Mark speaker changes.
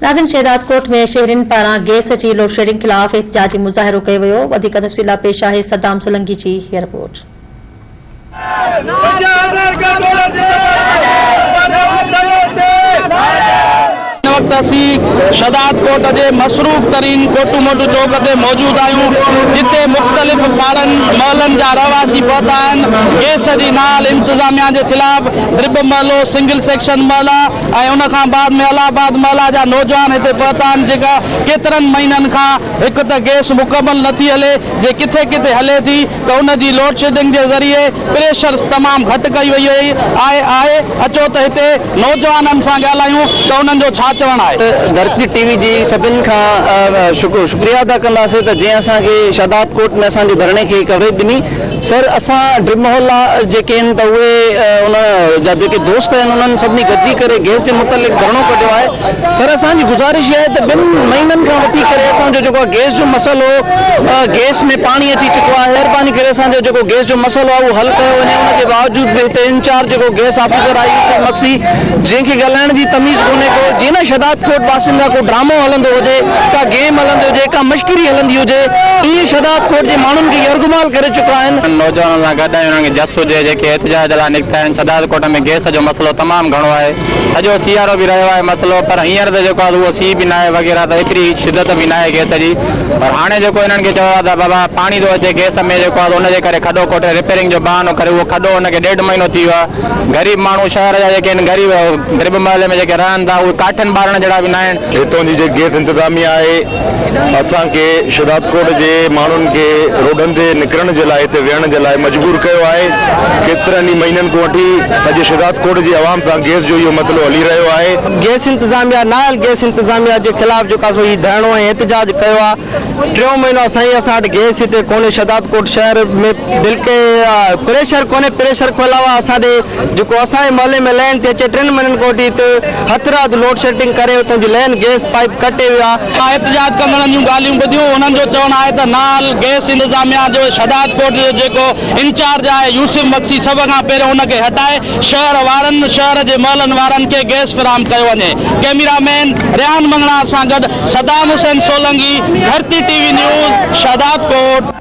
Speaker 1: नाज़रीन, शहदाद कोट में शहरिन पारां गैस जी लोड शेडिंग खिलाफ एहतजाजी मुज़ाहिरो कयो वियो। वधीक तफ़सीला पेश आहे सद्दाम सोलंकी जी रिपोर्ट।
Speaker 2: वक्त असी शहदाद कोट के मसरूफ़ तरीन कोटू मोटू चौक ते मौजूद आयूं, जिते मुख्तलिफ पाड़न महलन जा रहवासी पहुता आहिनि। गैस जी नाल इंतजामिया के खिलाफ द्रिब महलो, सिंगल सेक्शन महला ऐं उन खां बाद में अलाहाबाद महला जा नौजवान हिते पहुता आहिनि, जेका केतिरनि महीननि खां हिकु त गैस मुकम्मल नथी हले, जे किथे किथे हले थी त उन जी लोड शेडिंग के ज़रिए प्रेशर तमामु घटि कई वई आहे। अचो त हिते नौजवाननि सां ॻाल्हायूं त उन्हनि जो छा चवणु आहे।
Speaker 3: धरती टीवी जी सभिनि खां शुक्रिया अदा कंदासीं त जंहिं असांखे शहदाद कोट में असांजे धरणे खे कवरेज ॾिनी। सर, असां ड्रिप मोहल्ला जेके आहिनि त उहे उन जा जेके दोस्त आहिनि उन्हनि सभिनी गॾिजी करे गैस जे मुतलिक़ धरणो कढियो आहे। सर, असांजी गुज़ारिश आहे त 2 महीननि खां वठी करे असांजो जेको आहे गैस जो मसइलो, गैस में पाणी अची चुको आहे, महिरबानी करे असांजो जेको गैस जो मसइलो आहे उहो हल कयो वञे। उनजे बावजूद बि हिते इंचार्ज जेको गैस ऑफिसर आहे यूसुफ मक्सी, जंहिंखे ॻाल्हाइण जी तमीज़ कोन्हे को, जीअं न शहदाद कोट बासिंदा को ड्रामो हलंदो हुजे, का गेम हलंदो हुजे, का मश्करी हलंदी हुजे, इहे शहदाद कोट जे माण्हुनि खे यरगुमाल करे चुका आहिनि।
Speaker 4: नौजवाननि सां गॾु उन्हनि खे जस हुजे, जेके एहतजाज लाइ निकिता आहिनि। शहदाद कोट में गैस जो मसइलो तमामु घणो आहे। सॼो सियारो बि रहियो आहे मसइलो, पर हींअर त जेको आहे उहो सीउ बि न आहे वग़ैरह, त एतिरी शिदत बि न आहे गैस जी। पर हाणे जेको हिननि खे चयो आहे त बाबा पाणी थो अचे गैस में, जेको आहे उनजे करे खॾो कोटे रिपेयरिंग जो बहानो करे उहो खॾो हुनखे 1.5 महीनो थी वियो आहे। ग़रीब माण्हू शहर जा जेके आहिनि, गरीब महले में जेके रहनि था, उहे काठियुनि ॿारनि जहिड़ा बि न आहिनि।
Speaker 5: हितों जी गैस इंतजामिया आहे असांखे शहदाद कोट जे माण्हुनि खे रोडनि ते निकिरण जे लाइ, हिते वेहण जे लाइ मजबूर कयो आहे। केतिरनि ई महीननि खां वठी सॼे शहदाद कोट जी आवाम सां गैस जो इहो मसइलो हली रहियो आहे।
Speaker 3: गैस इंतजामिया, नायल गैस इंतजामिया जे खिलाफ़ जेका सो ही धरणो ऐं एहतजाज कयो आहे। 3 महीना साईं असां वटि गैस हिते कोन्हे। शहदाद कोट शहर में बिल्कुलु प्रेशर कोन्हे। प्रेशर खां अलावा असांजे जेको असांजे महले में लाइन ते अचे, 3 महीननि खां वठी हिते हथ राति लोड शेडिंग करे उतां जी लाइन गैस पाइप कटे वियो आहे।
Speaker 2: एहतजाज कंदड़नि जूं ॻाल्हियूं ॿुधियूं। उन्हनि जो चवणु आहे त नाल गैस इंतजामिया जो शहदाद कोट जो जेको इंचार्ज आहे यूसुफ मक्सी, सभ खां पहिरियों उनखे हटाए शहर वारनि, शहर जे महलनि वारनि खे गैस फ़राहम कयो वञे। कैमरामैन रियान मंगड़ा सां गॾु सद्दाम हुसैन सोलंकी, धरती टीवी न्यूज़, शहदाद कोट।